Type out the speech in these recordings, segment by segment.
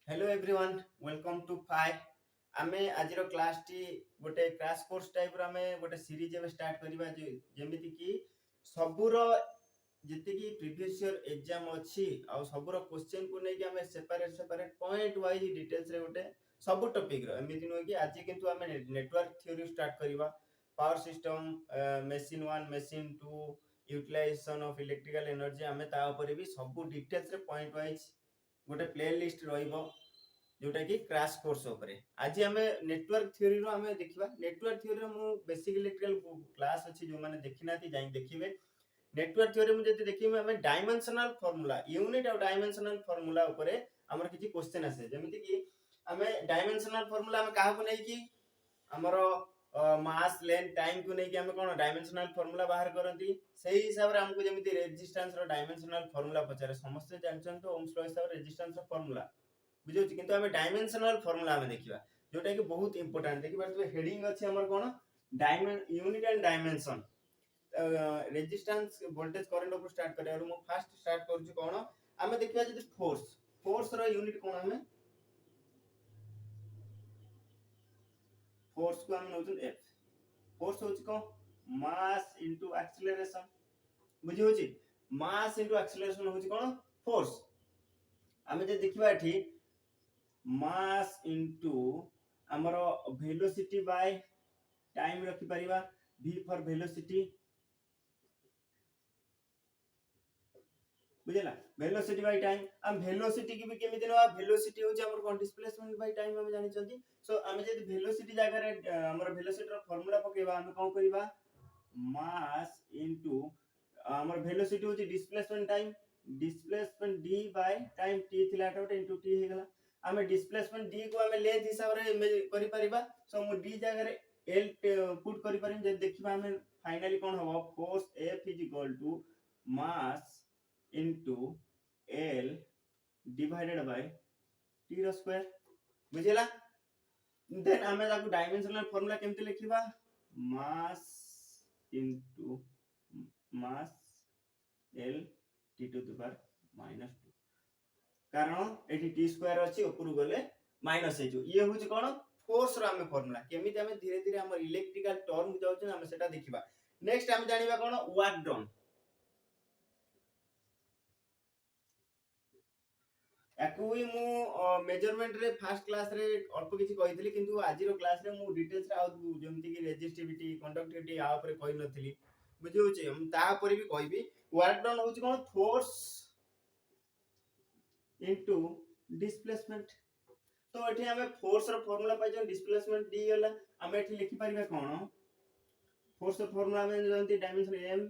Hello everyone welcome to फाइ आमे आजिरो क्लास टी गोटे क्रैश कोर्स टाइप रो आमे गोटे सीरीज एबे स्टार्ट करबा जेमिति कि सबुरो जति कि प्रीवियस ईयर एग्जाम अछि आ सबुरो क्वेश्चन को नै कि आमे सेपरेट पॉइंट वाइज डिटेल्स रे गोटे सब टॉपिक रो एमिति न कि आज किंतु आमे नेटवर्क थ्योरी स्टार्ट करबा power system machine 1 machine 2 utilization of electrical energy आमे ता ऊपर भी सब डिटेल्स रे पॉइंट वाइज गोटे प्ले लिस्ट रहिबो जोटा कि क्रैश कोर्स ऊपर आज आम नेटवर्क थ्योरी रो आम देखिबा नेटवर्क थ्योरी रो मु बेसिक इलेक्ट्रिकल क्लास अछि जो माने देखिना थी जाई देखिबे नेटवर्क थ्योरी मु जति देखिबे हम dimensional formula unit of dimensional formula ऊपर हमर किछि क्वेश्चन आसे जेमिति कि हमें डायमेंशनल फार्मूला हम काहा को नै कि हमरो मास लेंथ टाइम को नै कि हम कोन डायमेंशनल फार्मूला बाहर करंती सेही हिसाब रे हमको जेमिति रेजिस्टेंस रो डायमेंशनल फार्मूला पचारे समस्त जानछन तो ओम्स लो हिसाब रेजिस्टेंस रो फार्मूला बुझौ किंतु हमें डायमेंशनल फार्मूला हमें देखिबा जोटा कि बहुत इंपोर्टेंट देखि बात हेडिंग अछि हमर कोन unit and dimension resistance voltage current ऊपर स्टार्ट करे और मु फास्ट स्टार्ट करू छी कोन हमें देखिबा जदि फोर्स रो यूनिट कोन हमें फोर्स को हम नउछन एफ फोर्स होची को मास इनटू एक्सीलरेशन बुझी होची मास इनटू एक्सीलरेशन होची कोन फोर्स हमें जे देखिबा एठी मास इनटू हमरो वेलोसिटी बाय टाइम रखि परिबा v फॉर वेलोसिटी बुझला वेलोसिटी बाय टाइम हम वेलोसिटी की भी केमि देनवा वेलोसिटी होची हमर कोन डिस्प्लेसमेंट बाय टाइम हम जानि चंती सो हम जे वेलोसिटी जगह रे हमर वेलोसिटी रो फार्मूला पकेबा हम कोन करिबा मास इनटू हमर वेलोसिटी होची displacement d by time t थिला टोट इनटू t हे गला हमें डिस्प्लेसमेंट d को हमें लेंथ हिसाब रे करि परिबा सो मु d जगह रे l पुट करि परिम जे देखिबा हमें फाइनली कोन होबो force F is equal to mass into l divided by t रो स्क्वायर बुझिला देन हमें ताको डायमेंशनल फार्मूला केमते लिखिबा mass into mass l t to the power -2 कारण एठी t स्क्वायर अछि ऊपर गले माइनस हे जो ये होची कोन फोर्स रो हमें फार्मूला केमिति हमें धीरे धीरे हमर इलेक्ट्रिकल टर्म जाउछ हमें सेटा देखिबा नेक्स्ट हम जानिबा कोन वर्क डन याकुई मु मेजरमेंट रे फर्स्ट क्लास रे अल्प किछि कहितली किंतु आजिरो क्लास रे मु डिटेल्स रे आउ जेमति कि रेजिस्टिविटी कंडक्टिविटी आ ऊपर कहि नथली बुझि होची हम ता ऊपर भी कहबी वर्क डन होची कोन फोर्स इनटू डिस्प्लेसमेंट तो एठी हमें फोर्स रो फार्मूला पाइ जो डिस्प्लेसमेंट डी गला हम एठी लिखि परिबा कोन फोर्स रो फार्मूला में जानती dimension m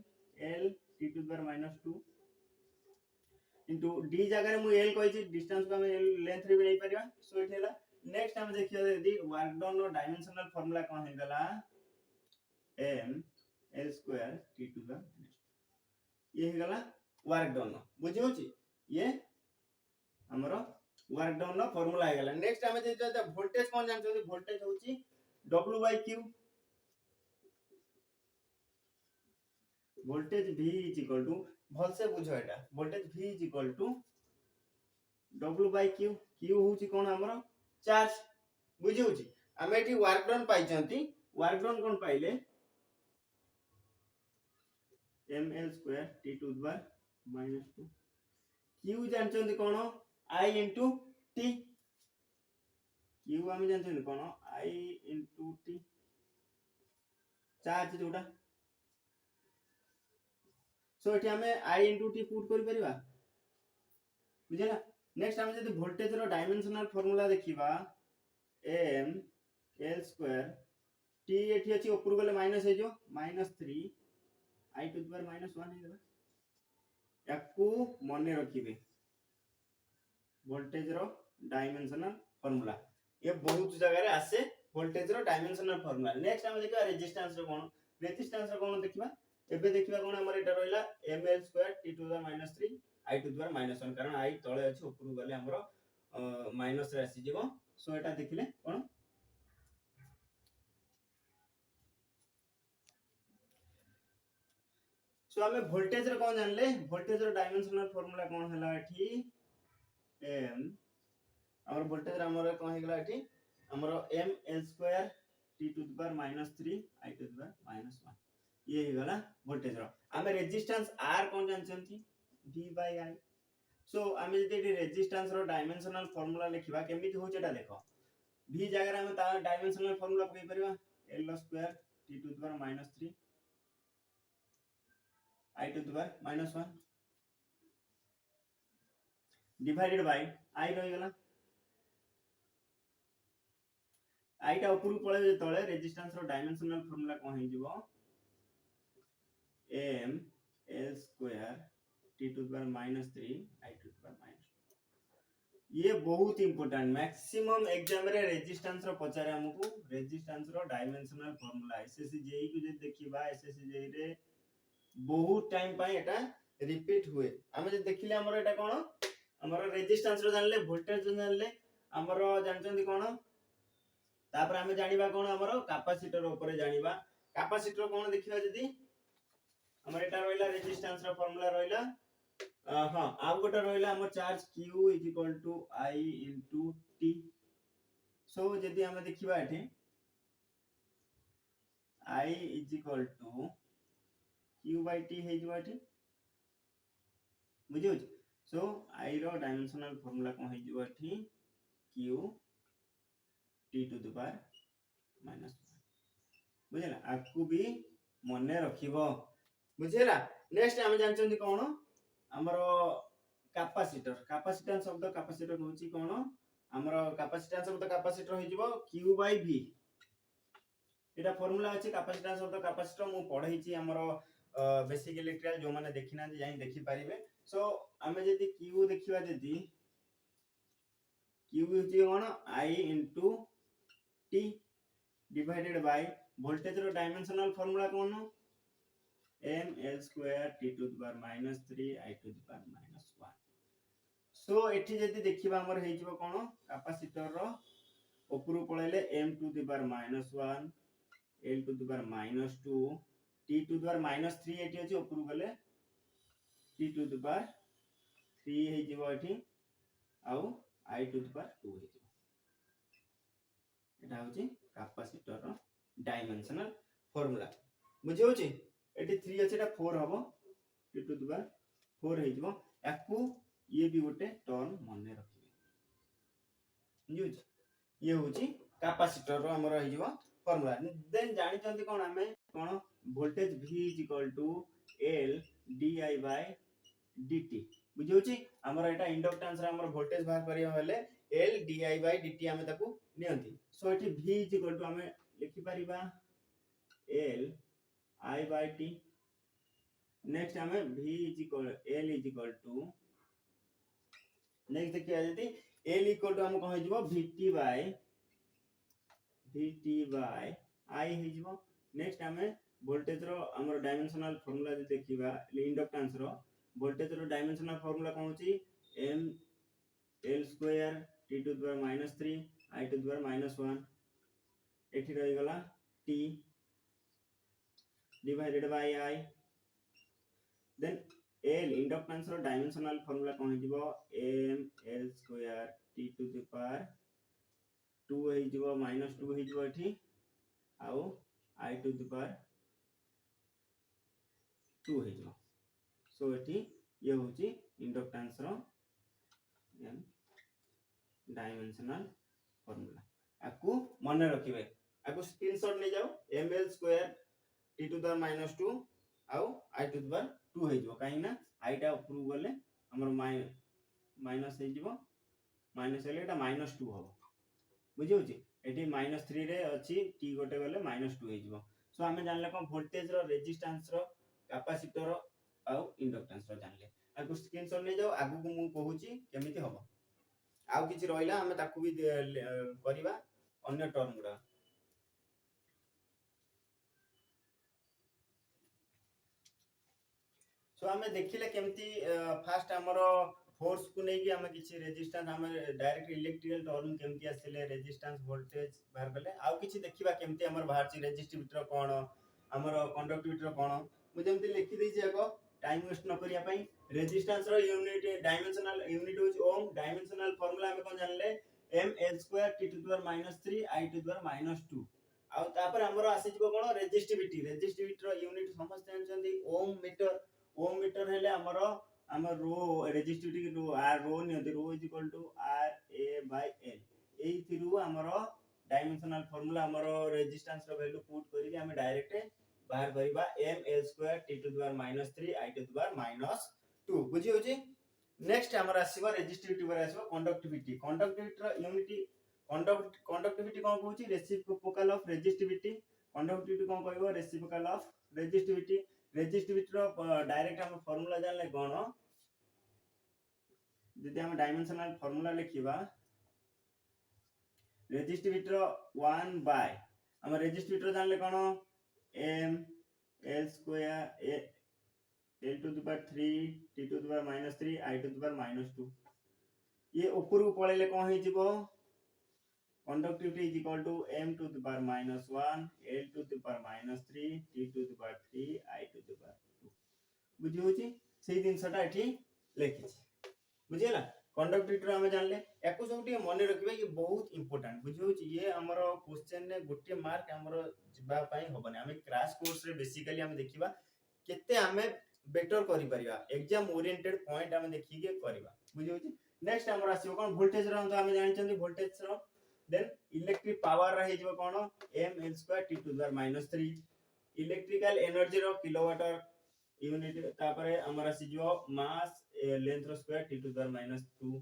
l t to the power -2 into d जगह रे मु l कहै छी डिस्टेंस को हम लेंथ रे भी नै परिबा सो एठी हला नेक्स्ट हम देखियो यदि वर्क डन रो डायमेंशनल फार्मूला कोन हे गला m l square t to the ये हे गला वर्क डन बुझी होची ये हमरो वर्क डन रो फार्मूला हे गला नेक्स्ट हम जे वोल्टेज कोन जानछो वोल्टेज होची w/q voltage v is equal to भल से बुझो एटा voltage v is equal to w/q q होची कोन हमरो चार्ज बुझी होची हम एठी वर्क डन पाइ चंती वर्क डन कोन पाइले ml square t to the power -2 q जानचंती कोन i इनटू t q हम जानचंती कोन i इनटू t चार्ज जोटा सो एठी हमें i इनटू t पुट करि परिबा बुझिला नेक्स्ट हम जदी वोल्टेज रो डायमेंशनल फार्मूला देखिबा m l स्क्वायर t एठी अछि ऊपर गले माइनस हे जो -3 i टू द पावर -1 हे गला याकू मने रखिबे वोल्टेज रो डायमेंशनल फार्मूला ये बहुत जगह रे आसे वोल्टेज रो डायमेंशनल फार्मूला नेक्स्ट हम देखिबा रेजिस्टेंस रो कोन देखिबा एबे देखिबा कोन हमर एटा रहइला ml square t to the power -3 i to the power -1 कारण i तळे अछि ऊपर गले हमरो माइनस रे आसी जीवो सो एटा देखिले कोन सो हमें वोल्टेज रे कोन जानले वोल्टेज रो डायमेंशनल फार्मूला कोन हला एठी m और वोल्टेज हमर कोन हे गला एठी हमर m l square t to the power -3 i to the power -1 ये हे गला वोल्टेज रो हमें रेजिस्टेंस r कोन जानछंती v/i सो हमें जदि रेजिस्टेंस रो डायमेंशनल फार्मूला लिखिबा केमिति होचेटा देखो v जगह में ता डायमेंशनल फार्मूला पकई परबा l square t to the power -3 i to the power -1 divided by i रही गला i टा ऊपर पळे तळे रेजिस्टेंस रो डायमेंशनल फार्मूला कोन हे जिवो m l square t to the power -3 i to the power -2 ये बहुत इंपोर्टेंट मैक्सिमम एग्जाम रे रेजिस्टेंस रो पचारे हमकु रेजिस्टेंस रो डायमेंशनल फार्मूला एसएससी जेई को जे देखिबा एसएससी जेई रे बहुत टाइम पाई एटा रिपीट हुए हमें जे देखिले हमर एटा कोन हमर रेजिस्टेंस रो जानले वोल्टेज जो जानले हमर जानचंदी कोन तापर हमें जानिबा कोन हमर कैपेसिटर ऊपर जानिबा कैपेसिटर कोन देखिबा जदी हमर एटा रहइला रेजिस्टेंस रो फार्मूला रहइला हां आ गोटा रहइला हमर चार्ज q i t सो जदी हमें देखिबा एठी i q/t हे जबा एठी बुझियो सो i रो डायमेंशनल फार्मूला कोन हे जबा एठी q t to the power -1 बुझला आपको भी मने रखिबो बुझेला नेक्स्ट हम जानचंदी कोन हमरो कैपेसिटेंस शब्द कैपेसिटर होची कोन हमरो कैपेसिटेंस शब्द कैपेसिटर हो जिवो q/v एटा फार्मूला अछि कैपेसिटेंस शब्द कैपेसिटर मु पढैछि हमरो बेसिक इलेक्ट्रिकल जो माने देखिना जाई देखि परिबे सो हमें जदी q देखिबा जदी q होची कोन i t divided by voltage रो डायमेंशनल फार्मूला कोन m l square t to the power -3 i to the power -1 so एठी जदी देखिबा हमर हे जिवो कोन कैपेसिटर रो ऊपर पळेले m to the power -1 l to the power -2 t to the power -3 एठी अछि ऊपर गले t टू द पावर 3 हे जिवो एठी आउ i टू द पावर 2 हे जिवो एटा होची कैपेसिटर रो डायमेंशनल फार्मूला बुझे होची एटी 3 अछि एटा 4 हबो t टू द पावर 4 हे जिवो याकू ये भी गोटे टर्म मने रखिबे यूज ये होची कैपेसिटर रो हमर हे जिवो फार्मूला देन जानि चंदी कोन हमें कोन वोल्टेज v l di/dt बुझे होची हमर एटा इंडक्टेंस रे हमर वोल्टेज बाहर करिया हेले l di/dt हमें ताकू नियंती सो एटी v हमें लिखि परिबा l i/t नेक्स्ट हमें v l नेक्स्ट देखिया जदी l हम कहि जिवो vt/i हे जिवो नेक्स्ट हमें वोल्टेज रो हमर डायमेंशनल फार्मूला जे देखिबा इंडक्टेंस रो वोल्टेज रो डायमेंशनल फार्मूला कोन होची m l square t to the power -3 i to the power -1 एठी रहि गला t divided by i then l inductance रो डायमेंशनल फार्मूला कोन हिजबो m l square t to the power 2 हिजबो -2 हिजबो एठी आउ i टू द पावर 2 हिजबो सो एठी ये होची इंडक्टेंस रो डायमेंशनल फार्मूला आकु मने रखिबे आकु स्क्रीनशॉट ले जाओ ml square t to the power -2 आउ i टू द पावर 2 हे जो काई ना i टा ऊपर गले हमर माइनस हे जिवो माइनस हेले एटा -2 हो बुझियो छी एटी -3 रे अछि t गोटे गले -2 हे जिवो सो हमें जानले कोन वोल्टेज रो रेजिस्टेंस रो कैपेसिटर रो आउ इंडक्टेंस रो जानले आकु स्क्रीनशॉट ले जाओ आगु को मु कहूची केमिति होबो आउ किछि रहिला हमें ताकू भी करिबा अन्य टर्म गुडा सो हमें देखिले केमिति फास्ट हमरो फोर्स को नै कि हमें किछि रेजिस्टेंस हमें डायरेक्ट इलेक्ट्रिकल टर्म केमिति आसिले रेजिस्टेंस वोल्टेज बाहर गले आउ किछि देखिबा केमिति हमर बाहर छि रेजिस्टिविटी रो कोन हमरो कंडक्टिविटी रो कोन मु जेमिति लिखि दै छि एको टाइम वेस्ट न करिया पई रेजिस्टेंस रो यूनिट डायमेंशनल यूनिट होज ओम डायमेंशनल फार्मूला हमें कोन जानले ml² t to the power -3 I to the power -2 ଆଉ ତାପରେ ଆମର ଆସିଯିବ କଣ ରେଜିस्टिविटी ର यूनिट समस्त जानछन्ती ओम मीटर हेले हम रो रेजिस्टिविटी रो आर रो नियति रो is equal to R A by L एई थिरु हमर डायमेंशनल फार्मूला हमर रेजिस्टेंस रो वैल्यू पुट करी हम डायरेक्ट बाहर करबा ml² t to the power -3 I to the power -2 बुझी होची। नेक्स्ट हमर आसीबा रेजिस्टिविटी पर आसीबा कंडक्टिविटी रो यूनिट कंडक्टिविटी कोन कहूची रेसिप्रोकल ऑफ रेजिस्टिविटी कंडक्टिविटी कोन कहबो रेसिप्रोकल ऑफ रेजिस्टिविटी रो डायरेक्ट हम फार्मूला जानले कोन जदि हम डायमेंशनल फार्मूला लिखिबा रेजिस्टिविटी रो 1 बाय हम रेजिस्टिविटी रो जानले कोन m l² l to the power 3 t to the power -3 I to the power -2 ये ऊपर को पळेले कोन हे जिवो conductivity is equal to m to the power -1 l to the power -3 t to the power 3 I to the power 2 बुझी होची सेही दिन सटा एठी लेखि बुझिला कंडक्टिविटी रो हम जानले एको सबटी मने रखबे ये बहुत इंपोर्टेंट बुझी होची ये हमरो क्वेश्चन ने गोटे मार्क हमरो जिबा पई होबने हम क्रैश कोर्स रे बेसिकली हम देखिबा केते हमें बेटर करि परिबा एग्जाम ओरिएंटेड पॉइंट हम देखि के करबा बुझी होची। नेक्स्ट हमर आसीबो कोन वोल्टेज रो हम तो हम जानि छथि वोल्टेज रो देन इलेक्ट्रिक पावर रही जो कोन ml² t to the power -3 electrical energy रो किलोवाट यूनिट तापरे हमर आसी जो मास लेंथ रो square t to the power -2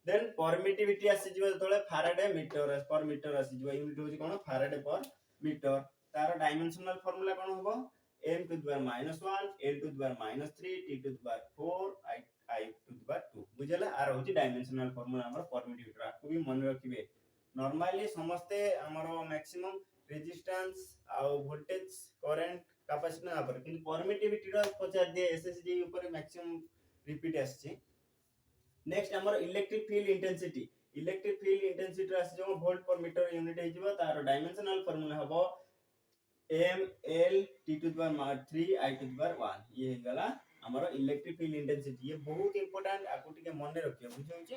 then permittivity आसी जो तोले फैराडे मीटर पर मीटर आसी जो यूनिट होची कोन फैराडे पर मीटर तार डायमेंशनल फार्मूला कोन होबो m to the power -1 l to the power -3 t to the power 4 I to the power 2 बुझला आर होची डायमेंशनल फार्मूला हमर परमिटिविटी रा को भी मन रखिबे नॉर्मली समस्ते हमरो मैक्सिमम रेजिस्टेंस आ वोल्टेज करंट कैपेसिटेंस पर किंतु परमिटिविटी रो पचार दे एसएसजी ऊपर मैक्सिमम रिपीट आछि। नेक्स्ट हमर इलेक्ट्रिक फील्ड इंटेंसिटी आसी जो वोल्ट पर मीटर यूनिट हे जिवो तार डायमेंशनल फार्मूला हबो m l t to the power 3 I to the power 1 ये गला हमर इलेक्ट्रिक फील्ड इंटेंसिटी ये बहुत इंपोर्टेंट आकु टिके मने रखियो बुझियो छी।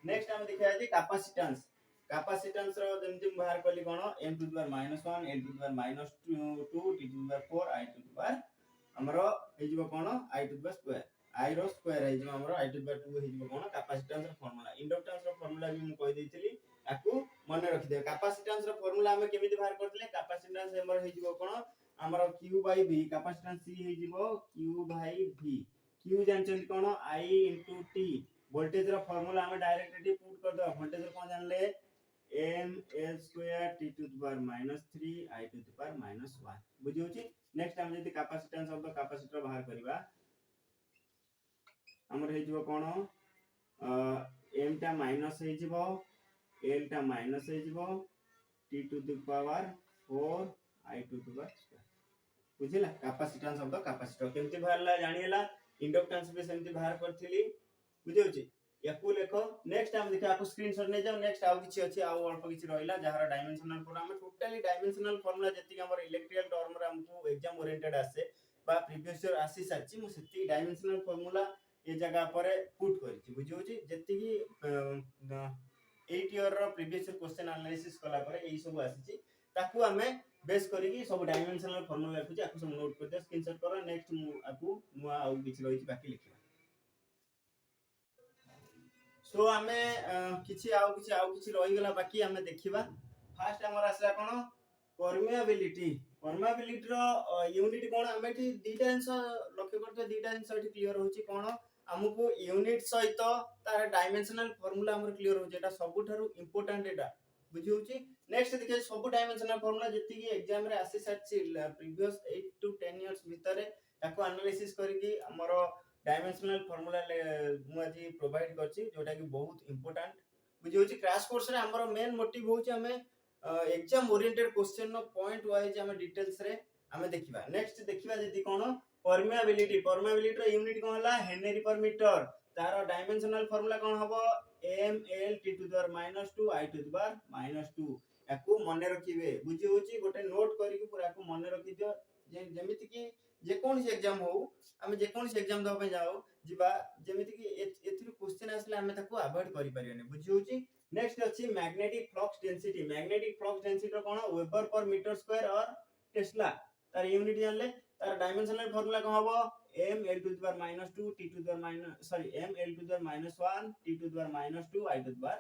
नेक्स्ट हम देखिया जे कैपेसिटेंस रो जेमति बाहर कली कोन m to the power -1 l to the power -2 t to the power 4 I to the power हमरो हे जिवो कोन I to the power square I रो स्क्वायर हे जिवो हमरो I to the power 2 हे जिवो कोन कैपेसिटेंस रो फार्मूला इंडक्टेंस रो फार्मूला भी हम कहि दैथिली आकु मने रखि दे कैपेसिटेंस रो फार्मूला हम केमिति बाहर करथिले कैपेसिटेंस हमर हे जिवो कोन हमरो q by v capacitance c हे जिवो q by v q जानछन कोन I into t वोल्टेज रो फार्मूला हम डायरेक्ट एटी पुट कर दो वोल्टेज रो कोन जानले ml² t to the power -3 I to the power -1 बुझियो छी। नेक्स्ट हम जदी कैपेसिटेंस ऑफ द कैपेसिटर बाहर करबा हमर हे जिवो कोन m टा माइनस हे जिवो l टा माइनस हे जिवो t to the power 4 I to the power square बुझिला कैपेसिटेंस ऑफ द कैपेसिटर केमति बाहरला जानिला इंडक्टेंस भी सेमति बाहर करथिली बुझियो छी याकू लेखो। नेक्स्ट हम देखा आपको स्क्रीनशॉट ने जाओ नेक्स्ट आउ किछि अछि आउ अल्प किछि रहिला जहार डायमेंशनल पर हम टोटली डायमेंशनल फार्मूला जति हमर इलेक्ट्रिकल टर्म रे हमको एग्जाम ओरिएंटेड आसे बा प्रीवियस ईयर आसी साची मु सेति डायमेंशनल फार्मूला ए जगह पर पुट करिछि बुझियो छी जति की 8 ईयर रो प्रीवियस ईयर क्वेश्चन एनालिसिस कला पर एई सब आसीछि ताकू हमें बेस करिकि सब डायमेंशनल फार्मूला लिखुछि आकु सब नोट कर दे स्क्रीनशॉट करो नेक्स्ट मु आकु नुआ आउ किछि रहिछि बाकी लिखिबा। सो हमें किछि आउ किछि रहि गेला बाकी हमें देखिबा फास्ट हमर आसला कोन परमेबिलिटी रो यूनिट कोन हमें एठी दीटा आंसर लक्ष्य करते दीटा आंसर एठी क्लियर होछि कोन हमकु यूनिट सहित तार डायमेंशनल फार्मूला हमर क्लियर होछि एटा सबुठारु इंपोर्टेंट एटा बुझि होछि। नेक्स्ट देखिए सब डायमेंशनल फार्मूला जति की एग्जाम रे आसी साछि प्रीवियस 8 to 10 इयर्स भितरे ताको एनालिसिस करिकि हमर डायमेंशनल फार्मूला मु आज प्रोवाइड करछि जोटा कि बहुत इंपोर्टेंट बुझि होछि। क्रैश कोर्स रे हमर मेन मोटिव होछि हमें एग्जाम ओरिएंटेड क्वेश्चन नो पॉइंट वाइज हमें डिटेल्स रे हमें देखिबा। नेक्स्ट देखिबा जति कोन परमेबिलिटी रो यूनिट कोन हला हेनरी पर मीटर तार डायमेंशनल फार्मूला कोन हबो ml t to the power -2 I to the power -2 याकू मने रखिबे बुझि होछि गोटे नोट करिकि पूरा को मने रखि दियो जे जेमिति कि जे कौन सी एग्जाम हो आमे जे कौन सी एग्जाम दवा जाओ जिबा जेमिति कि एथिरु क्वेश्चन आसले आमे ताको अवॉइड करि परियोनी बुझी होची। नेक्स्ट अछि magnetic flux density. Magnetic flux density कोन वेबर पर मीटर स्क्वायर और टेस्ला तार यूनिट जानले तार डायमेंशनल फार्मूला कोन हबो m l to the power -2 t to the power minus sorry m l to the power -1 t to the power -2 i to the power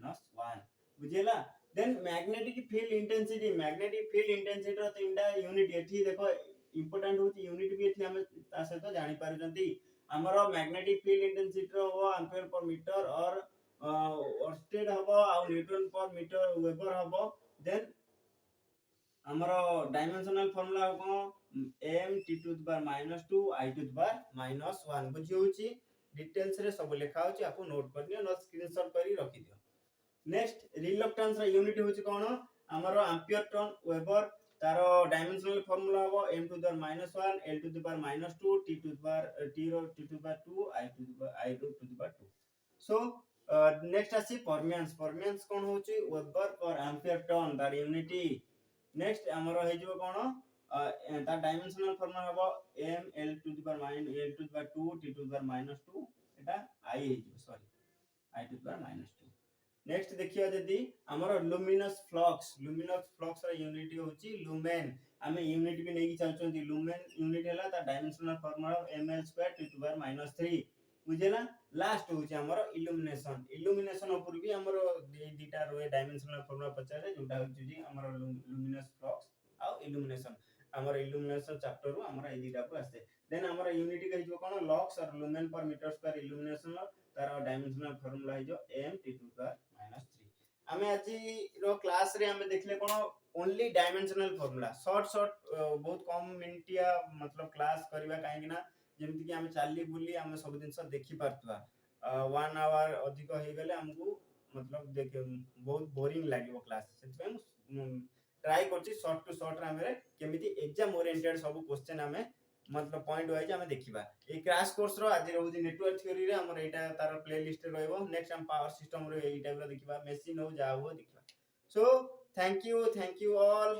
-1 बुझिला। Then magnetic field intensity. Magnetic field intensity रो तीनटा unit एठी देखो important होची unit भी एठी हम ता सहित जानि पारुचंती हमरो मैग्नेटिक फील्ड इंटेंसिटी रो हो एम्पीयर पर मीटर और ओर्स्टेड हबो आ न्यूटन पर मीटर वेबर हबो। देन हमरो डायमेंशनल फार्मूला को m t to the power -2 i to the power -1 बुझी होची। डिटेल्स रे सब लिखा होची आपको नोट करनियो न स्क्रीनशॉट करी रखि दियो। नेक्स्ट रिलक्टेंस रा यूनिट होची कोन हमरो एम्पीयर टन वेबर तारो डायमेंशनल फार्मूला हो m to the power -1 l to the power -2 t to the power t रो t to the power 2 i to the power 2। So next आसी permeance. Permeance कोन होची weber per ampere turn तार unit. Next हमरो हे जो कोन तार डायमेंशनल फार्मूला हो m l to the power l to the power 2 t to the power -2 एटा i हे जो sorry i to the power -2। Next देखियो जदी हमरो लुमिनस फ्लक्स रा यूनिट होची लुमेन। हमें यूनिट भी नहीं चलचंती लुमेन यूनिट हला ता dimensional formula ml² t to the power -3 बुझेला। लास्ट होची हमरो इल्यूमिनेशन। इल्यूमिनेशन ऊपर भी हमरो दीटा रोए डायमेंशनल फार्मूला पचारे जोटा होची जी हमरो लुमिनस फ्लक्स आ इल्यूमिनेशन हमरो इल्यूमिनेशन चैप्टर रो हमरो ए दीटा को आसे। देन हमरो यूनिट कहि जो कोन लक्स और lumen per metre square illumination तार डायमेंशनल फार्मूला है जो m t to the power -3। हमें आज रो क्लास रे हमें देखले कोन ओनली डायमेंशनल फार्मूला शॉर्ट बहुत कम मिनिटिया मतलब क्लास करबा काहे कि ना जेमति कि हमें चाली बुली हमें सब दिन देखि पारतवा 1 आवर अधिक हो गेले हमकु मतलब देख बहुत बोरिंग लागिवो क्लास सेतबे ट्राई करछि शॉर्ट टू शॉर्ट रे हमें केमिति एग्जाम ओरिएंटेड सब क्वेश्चन हमें मतलब पॉइंट वाइज हमें देखिबा। ए क्रैश कोर्स रो आज रहउजी नेटवर्क थ्योरी रे हमर एटा तार प्लेलिस्ट रे रहइबो। नेक्स्ट हम पावर सिस्टम रे ए टाइप रो देखिबा मेशिन हो जा हो देखिबा। So thank you all.